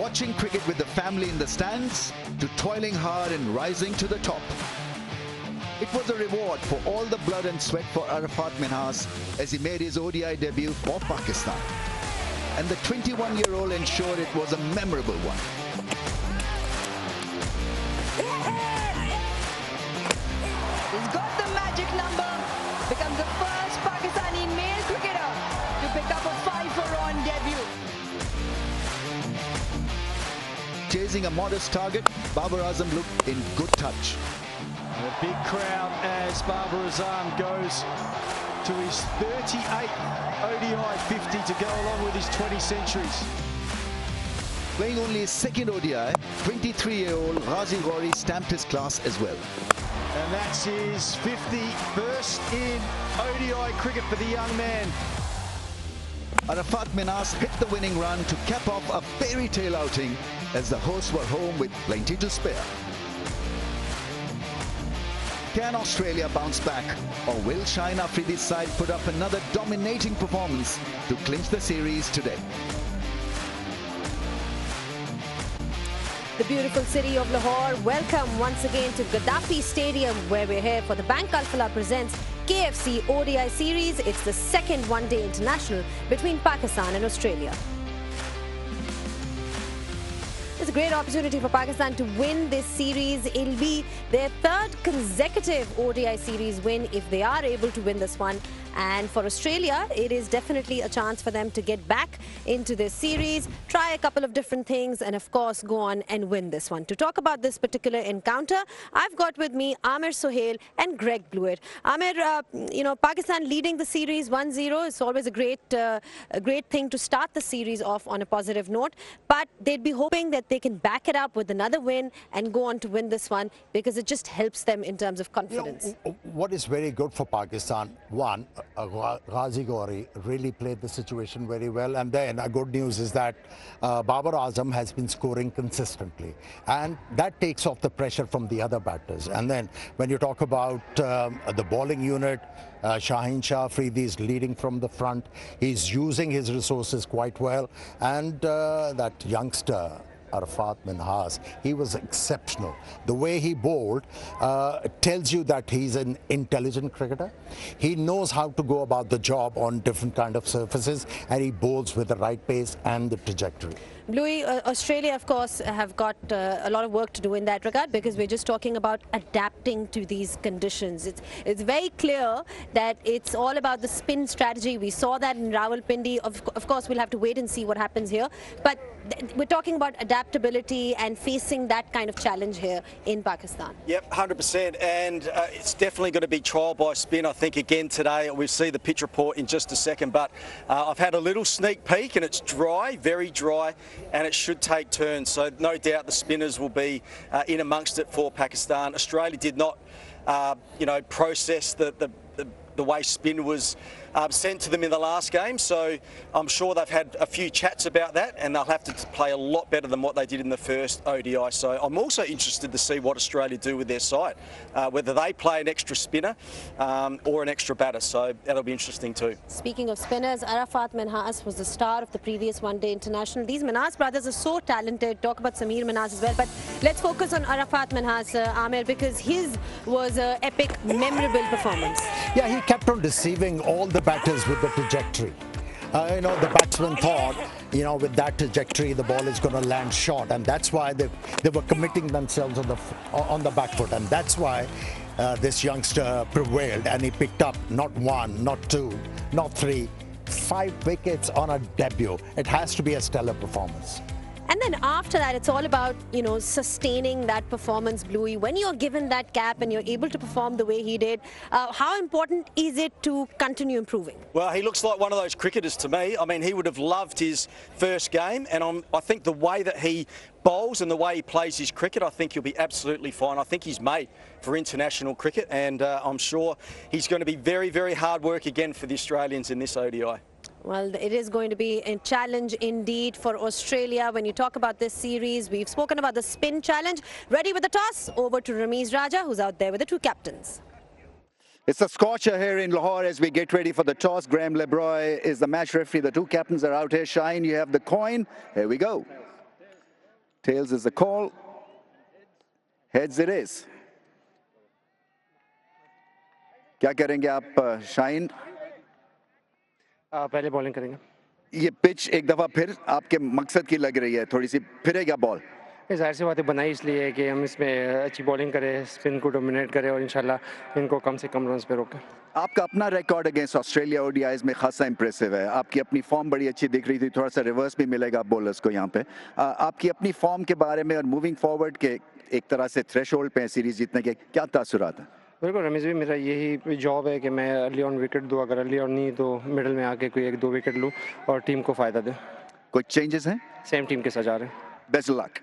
watching cricket with the family in the stands to toiling hard and rising to the top. It was a reward for all the blood and sweat for Arafat Minhas as he made his ODI debut for Pakistan. And the 21-year-old ensured it was a memorable one. He's got the magic number, becomes the first Pakistani male cricketer to pick up a 5-for-on debut. Chasing a modest target, Babar Azam looked in good touch. A big crowd as Babar Azam goes to his 38th ODI 50 to go along with his 20 centuries. Playing only his second ODI, 23-year-old Ghazi Ghori stamped his class as well. And that's his 51st in ODI cricket for the young man. Arafat Minhas hit the winning run to cap off a fairy tale outing as the hosts were home with plenty to spare. Can Australia bounce back, or will Shaheen Afridi's side put up another dominating performance to clinch the series today? The beautiful city of Lahore, welcome once again to Gaddafi Stadium, where we're here for the Bank Al-Falah presents KFC ODI series. It's the second one-day international between Pakistan and Australia. It's a great opportunity for Pakistan to win this series. It'll be their third consecutive ODI series win if they are able to win this one. And for Australia, it is definitely a chance for them to get back into this series, try a couple of different things, and of course go on and win this one. To talk about this particular encounter, I've got with me Amir Sohail and Greg Blewett. Amir, Pakistan leading the series 1-0. It's always a great thing to start the series off on a positive note, but they'd be hoping that they can back it up with another win and go on to win this one, because it just helps them in terms of confidence. What is very good for Pakistan, one, Ghazi Ghori really played the situation very well, and then good news is that Babar Azam has been scoring consistently, and that takes off the pressure from the other batters. And then when you talk about the bowling unit, Shaheen Shah Afridi is leading from the front. He's using his resources quite well, and that youngster Arafat Minhas, he was exceptional. The way he bowled tells you that he's an intelligent cricketer. He knows how to go about the job on different kind of surfaces, and he bowls with the right pace and the trajectory. Bluey, Australia, of course, have got a lot of work to do in that regard, because we're just talking about adapting to these conditions. It's very clear that it's all about the spin strategy. We saw that in Rawalpindi. Of course, we'll have to wait and see what happens here. But we're talking about adaptability and facing that kind of challenge here in Pakistan. Yep, 100%. And it's definitely going to be trial by spin, I think, again today. We'll see the pitch report in just a second. But I've had a little sneak peek, and it's dry, very dry, and it should take turns. So no doubt the spinners will be in amongst it for Pakistan. Australia did not, process the way spin was sent to them in the last game, so I'm sure they've had a few chats about that, and they'll have to play a lot better than what they did in the first ODI. So I'm also interested to see what Australia do with their side, whether they play an extra spinner or an extra batter, so that'll be interesting too. Speaking of spinners, Arafat Minhas was the star of the previous one-day international. These Minhas brothers are so talented. Talk about Sameer Minhas as well, but let's focus on Arafat Minhas, Amir, because his was an epic, memorable performance. Yeah, he kept on deceiving all the batters with the trajectory. The batsman thought, with that trajectory, the ball is going to land short, and that's why they were committing themselves on the back foot, and that's why this youngster prevailed, and he picked up not one, not two, not three, 5 wickets on a debut. It has to be a stellar performance. And then after that, it's all about, sustaining that performance, Bluey. When you're given that cap and you're able to perform the way he did, how important is it to continue improving? Well, he looks like one of those cricketers to me. I mean, he would have loved his first game, and I think the way that he bowls and the way he plays his cricket, I think he'll be absolutely fine. I think he's made for international cricket, and I'm sure he's going to be very, very hard work again for the Australians in this ODI. Well, it is going to be a challenge indeed for Australia. When you talk about this series, we've spoken about the spin challenge. Ready with the toss? Over to Ramiz Raja, who's out there with the two captains. It's a scorcher here in Lahore as we get ready for the toss. Graham Lebroy is the match referee. The two captains are out here. Shaheen, you have the coin. Here we go. Tails is the call. Heads it is. क्या करेंगे आप शाहीन? पहले bowling करेंगे। ये pitch एक दफा फिर आपके मकसद की लग रही है, थोड़ी सी फिरेगा बॉल। जाहिर सी बातें बनाई इसलिए है कि हम इसमें अच्छी बॉलिंग करें, स्पिन को डोमिनेट करें और इंशाल्लाह इनको कम से कम रन्स पे रोकें। आपका अपना रिकॉर्ड अगेंस्ट ऑस्ट्रेलिया ओडीआईज में खासा इंप्रेसिव है। आपकी अपनी फॉर्म बड़ी अच्छी दिख रही थी, थोड़ा सा रिवर्स भी मिलेगा बॉलर्स को यहाँ पे। आपकी अपनी फॉर्म के बारे में और मूविंग फॉरवर्ड के एक तरह से थ्रेशोल्ड पे सीरीज जीतने के क्या तासुरात हैं? बिल्कुल रमेश भी, मेरा यही जॉब है कि मैं अर्ली ऑन विकेट दूँ, अगर अर्ली ऑन नहीं तो मिडिल में आके कोई 1-2 विकेट लूँ और टीम को फ़ायदा दे। कुछ चेंजेस हैं? सेम टीम के साथ जा रहे हैं। Best of luck.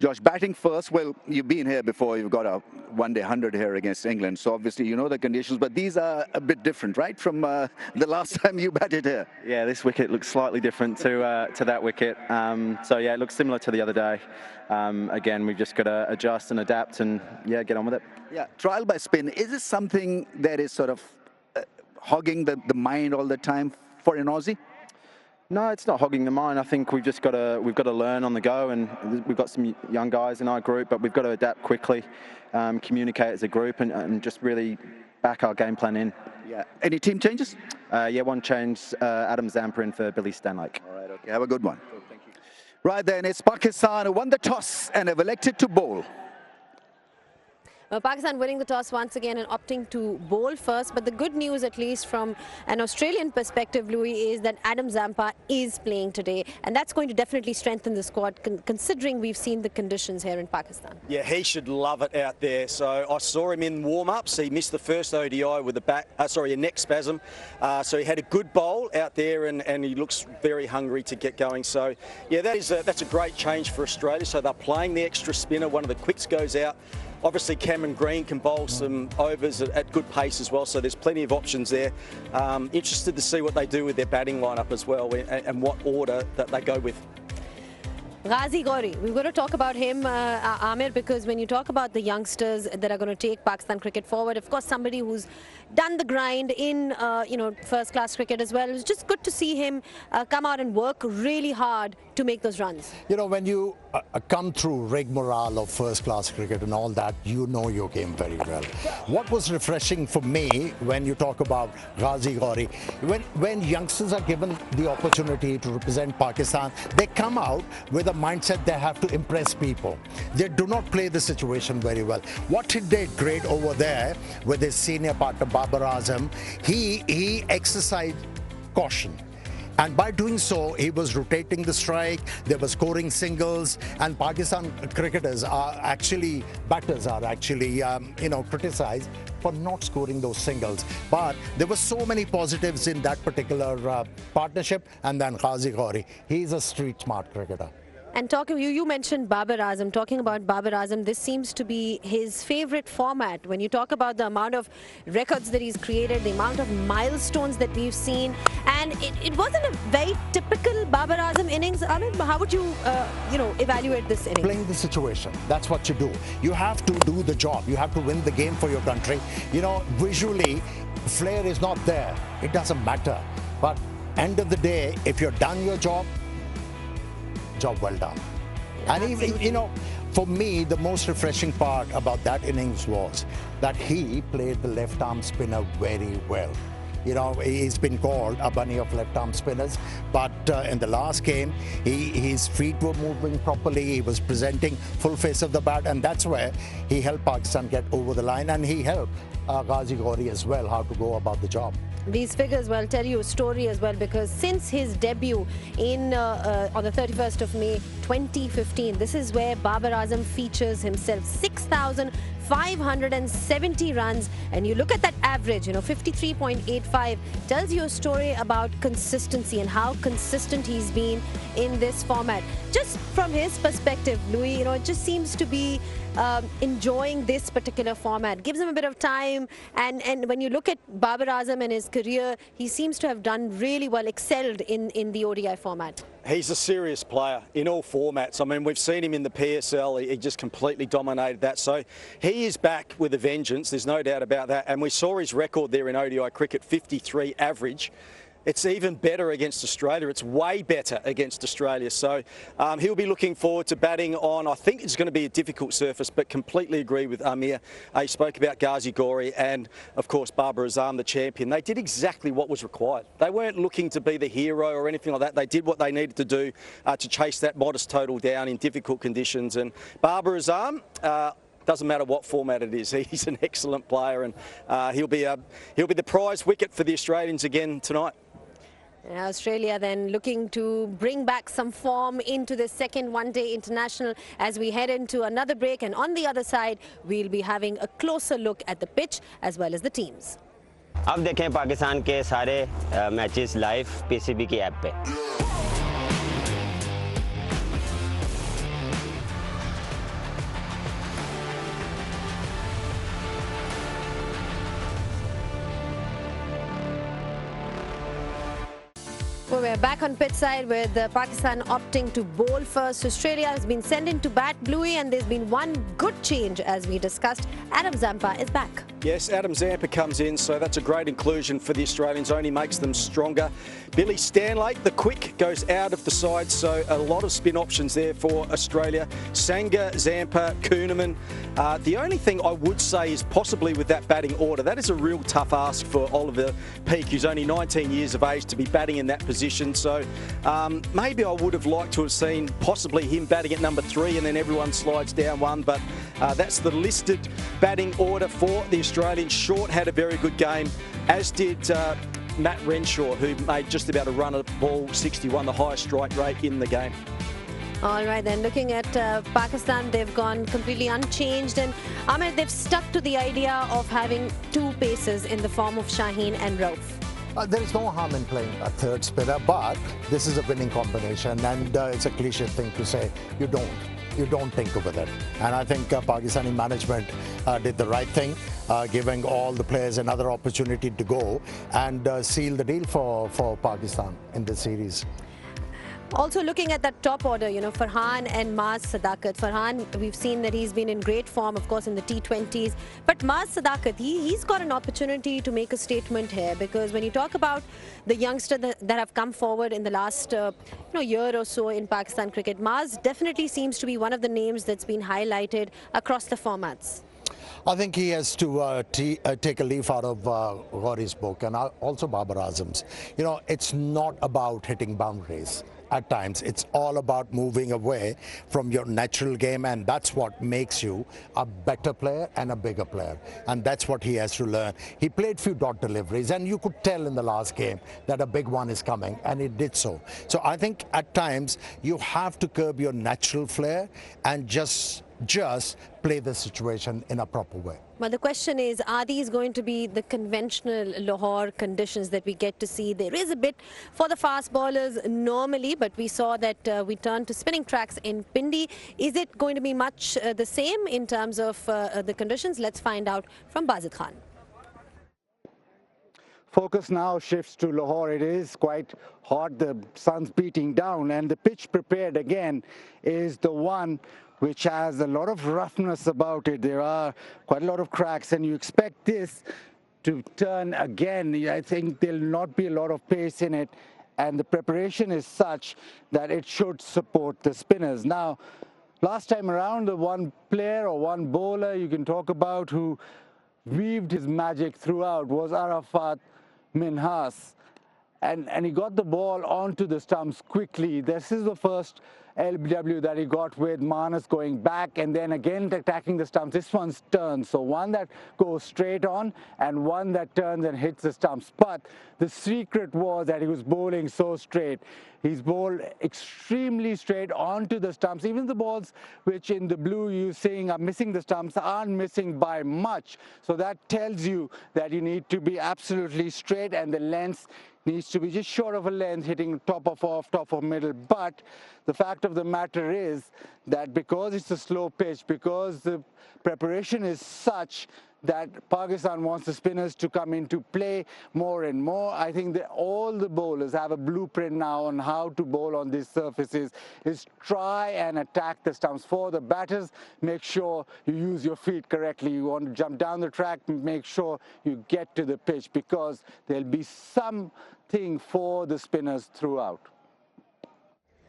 Josh, batting first. Well, you've been here before. You've got a one-day 100 here against England, so obviously you know the conditions. But these are a bit different, right, from the last time you batted here? Yeah, this wicket looks slightly different to that wicket. So yeah, it looks similar to the other day. Again, we've just got to adjust and adapt, and yeah, get on with it. Yeah, trial by spin. Is this something that is sort of hogging the mind all the time for an Aussie? No, it's not hogging the mind. I think we've got to learn on the go, and we've got some young guys in our group, but we've got to adapt quickly, communicate as a group, and just really back our game plan in. Yeah. Any team changes? Yeah, one change. Adam Zampa in for Billy Stanlake. All right. Okay. Have a good one. Cool, thank you. Right then, it's Pakistan who won the toss and have elected to bowl. Pakistan winning the toss once again and opting to bowl first. But the good news, at least from an Australian perspective, Louis, is that Adam Zampa is playing today. And that's going to definitely strengthen the squad, considering we've seen the conditions here in Pakistan. Yeah, he should love it out there. So I saw him in warm-ups. He missed the first ODI with a neck spasm. So he had a good bowl out there, and he looks very hungry to get going. So, yeah, that's a great change for Australia. So they're playing the extra spinner. One of the quicks goes out. Obviously, Cameron Green can bowl some overs at good pace as well, so there's plenty of options there. Interested to see what they do with their batting lineup as well, and what order that they go with. Ghazi Gauri, we've got to talk about him, Amir, because when you talk about the youngsters that are going to take Pakistan cricket forward, of course, somebody who's done the grind in, first-class cricket as well. It's just good to see him come out and work really hard to make those runs. You know, when you come through rigmarole of first-class cricket and all that, you know your game very well. What was refreshing for me when you talk about Ghazi Gauri, when youngsters are given the opportunity to represent Pakistan, they come out with a mindset they have to impress people. They do not play the situation very well. What he did great over there with his senior partner Babar Azam, he exercised caution. And by doing so, he was rotating the strike, they were scoring singles, and Pakistan batters are actually criticized for not scoring those singles. But there were so many positives in that particular partnership. And then Ghazi Gauri, he's a street smart cricketer. And you mentioned Babar Azam. Talking about Babar Azam, this seems to be his favorite format. When you talk about the amount of records that he's created, the amount of milestones that we've seen, and it wasn't a very typical Babar Azam innings. I mean, how would you, evaluate this innings? Playing the situation. That's what you do. You have to do the job. You have to win the game for your country. You know, visually, flair is not there. It doesn't matter. But end of the day, if you've done your job well done. And even, for me, the most refreshing part about that innings was that he played the left-arm spinner very well. You know, he's been called a bunny of left-arm spinners, but in the last game, his feet were moving properly, he was presenting full face of the bat, and that's where he helped Pakistan get over the line, and he helped Ghazi Gauri as well, how to go about the job. These figures will tell you a story as well, because since his debut on the 31st of May 2015, this is where Babar Azam features himself. 6,570 runs, and you look at that average, 53.85, tells you a story about consistency and how consistent he's been in this format. Just from his perspective, Louis, it just seems to be enjoying this particular format. Gives him a bit of time, and when you look at Babar Azam and his career, he seems to have done really well, excelled in the ODI format. He's a serious player in all formats. I mean, we've seen him in the PSL. He just completely dominated that. So he is back with a vengeance. There's no doubt about that. And we saw his record there in ODI cricket, 53 average. It's even better against Australia. It's way better against Australia. So he'll be looking forward to batting on, I think it's going to be a difficult surface, but completely agree with Amir. He spoke about Ghazi Ghauri and, of course, Babar Azam, the champion. They did exactly what was required. They weren't looking to be the hero or anything like that. They did what they needed to do to chase that modest total down in difficult conditions. And Babar Azam, doesn't matter what format it is, he's an excellent player, and he'll be the prize wicket for the Australians again tonight. Australia then looking to bring back some form into the second one-day international as we head into another break, and on the other side we'll be having a closer look at the pitch as well as the teams. अब देखें पाकिस्तान के सारे matches live PCB की app पे। Well, we're back on pitch side with Pakistan opting to bowl first. Australia has been sent in to bat Bluey, and there's been one good change as we discussed. Adam Zampa is back. Yes, Adam Zampa comes in, so that's a great inclusion for the Australians, only makes them stronger. Billy Stanlake, the quick, goes out of the side, so a lot of spin options there for Australia. Sangha, Zampa, Kuhnemann. The only thing I would say is possibly with that batting order, that is a real tough ask for Oliver Peake, who's only 19 years of age, to be batting in that position. So maybe I would have liked to have seen possibly him batting at number 3 and then everyone slides down 1, but that's the listed batting order for the Australians. Short had a very good game, as did Matt Renshaw, who made just about a run at ball 61, the highest strike rate in the game. All right, then looking at Pakistan, they've gone completely unchanged, and Ahmed, they've stuck to the idea of having 2 paces in the form of Shaheen and Rauf. There is no harm in playing a third spinner, but this is a winning combination, and it's a cliche thing to say you don't think with it. And I think Pakistani management did the right thing, giving all the players another opportunity to go and seal the deal for Pakistan in this series. Also looking at that top order, you know, Farhan and Maaz Sadakat. Farhan, we've seen that he's been in great form, of course, in the T20s. But Maaz Sadakat, he's got an opportunity to make a statement here, because when you talk about the youngsters that have come forward in the last year or so in Pakistan cricket, Maaz definitely seems to be one of the names that's been highlighted across the formats. I think he has to take a leaf out of Ghauri's book, and also Babar Azam's. You know, it's not about hitting boundaries. At times, it's all about moving away from your natural game, and that's what makes you a better player and a bigger player. And that's what he has to learn. He played few dot deliveries, and you could tell in the last game that a big one is coming, and it did so. So I think at times you have to curb your natural flair and just play the situation in a proper way. But the question is, are these going to be the conventional Lahore conditions that we get to see? There is a bit for the fast bowlers normally, but we saw that we turned to spinning tracks in Pindi. Is it going to be much the same in terms of the conditions? Let's find out from Bazid Khan. Focus now shifts to Lahore. It is quite hot. The sun's beating down, and the pitch prepared again is the one which has a lot of roughness about it. There are quite a lot of cracks, and you expect this to turn again. I think there'll not be a lot of pace in it, and the preparation is such that it should support the spinners. Now, last time around, the one player or one bowler you can talk about who weaved his magic throughout was Arafat Minhas. And he got the ball onto the stumps quickly. This is the first LBW that he got with Manas going back and then again attacking the stumps. This one's turned, so one that goes straight on and one that turns and hits the stumps. But the secret was that he was bowling so straight. He's bowled extremely straight onto the stumps. Even the balls which in the blue you're seeing are missing the stumps aren't missing by much. So that tells you that you need to be absolutely straight, and the length needs to be just short of a length, hitting top of off, top of middle. But the fact of the matter is that because it's a slow pitch, because the preparation is such that Pakistan wants the spinners to come into play more and more. I think that all the bowlers have a blueprint now on how to bowl on these surfaces, is try and attack the stumps. For the batters, make sure you use your feet correctly. You want to jump down the track, make sure you get to the pitch, because there'll be something for the spinners throughout.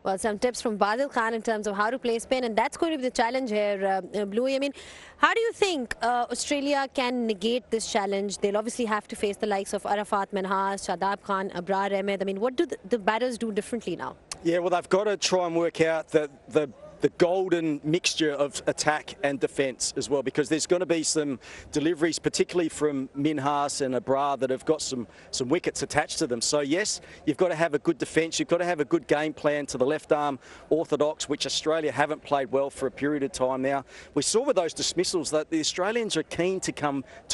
Well, some tips from Shadab Khan in terms of how to play spin, and that's going to be the challenge here, Bluey. I mean, how do you think Australia can negate this challenge? They'll obviously have to face the likes of Arafat Minhas, Shadab Khan, Babar Azam. I mean, what do the batters do differently now? Yeah, well, they've got to try and work out the golden mixture of attack and defence as well, because there's going to be some deliveries, particularly from Minhas and Abrar, that have got some wickets attached to them. So yes, you've got to have a good defence, you've got to have a good game plan to the left arm orthodox, which Australia haven't played well for a period of time now. We saw with those dismissals that the Australians are keen to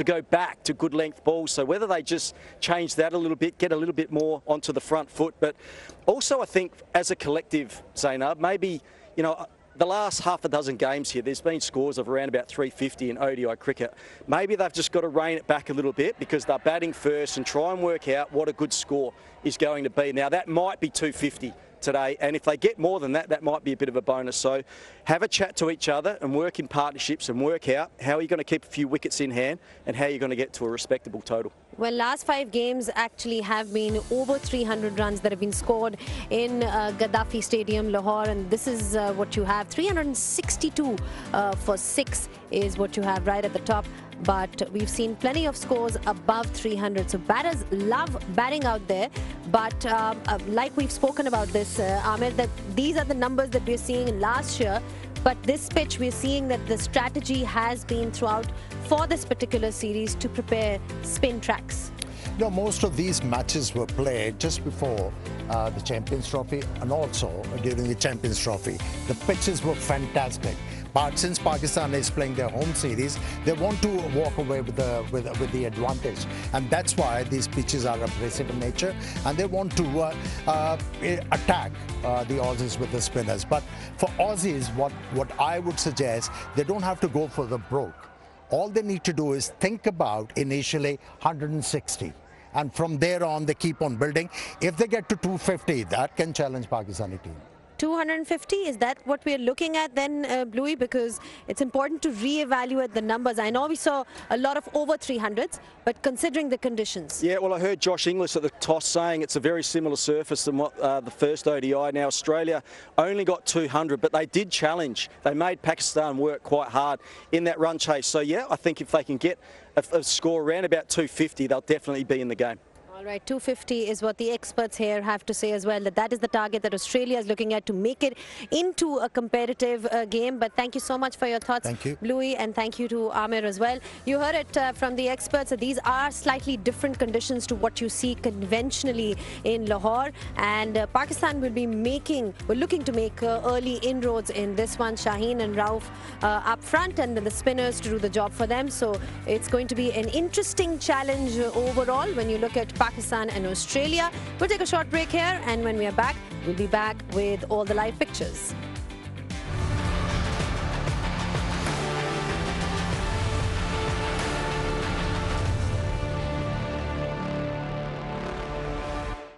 go back to good length balls, so whether they just change that a little bit, get a little bit more onto the front foot. But also I think as a collective, Zainab, maybe, you know, the last half a dozen games here, there's been scores of around about 350 in ODI cricket. Maybe they've just got to rein it back a little bit, because they're batting first, and try and work out what a good score is going to be. Now, that might be 250 today, and if they get more than that, that might be a bit of a bonus. So have a chat to each other and work in partnerships and work out how you're going to keep a few wickets in hand and how you're going to get to a respectable total. Well, last 5 games actually have been over 300 runs that have been scored in Gaddafi Stadium, Lahore, and this is what you have. 362 for 6 is what you have right at the top. But we've seen plenty of scores above 300. So batters love batting out there. But like we've spoken about this, Amir, that these are the numbers that we're seeing in last year. But this pitch, we're seeing that the strategy has been throughout for this particular series to prepare spin tracks. You know, most of these matches were played just before the Champions Trophy, and also during the Champions Trophy. The pitches were fantastic. But since Pakistan is playing their home series, they want to walk away with the advantage, and that's why these pitches are aggressive in nature, and they want to attack the Aussies with the spinners. But for Aussies, what I would suggest, they don't have to go for the broke. All they need to do is think about initially 160. And from there on, they keep on building. If they get to 250, that can challenge Pakistani team. 250, is that what we're looking at then, Bluey? Because it's important to re-evaluate the numbers. I know we saw a lot of over 300s, but considering the conditions. Yeah, well, I heard Josh Inglis at the toss saying it's a very similar surface than what the first ODI. Now, Australia only got 200, but they did challenge. They made Pakistan work quite hard in that run chase. So, yeah, I think if they can get a score around about 250, they'll definitely be in the game. All right, 250 is what the experts here have to say as well, that is the target that Australia is looking at to make it into a competitive game. But thank you so much for your thoughts, thank you, Bluey, and thank you to Amir as well. You heard it from the experts that these are slightly different conditions to what you see conventionally in Lahore, and Pakistan will be looking to make early inroads in this one. Shaheen and Rauf up front, and then the spinners to do the job for them. So it's going to be an interesting challenge overall when you look at Pakistan and Australia. We'll take a short break here, and when we are back, we'll be back with all the live pictures.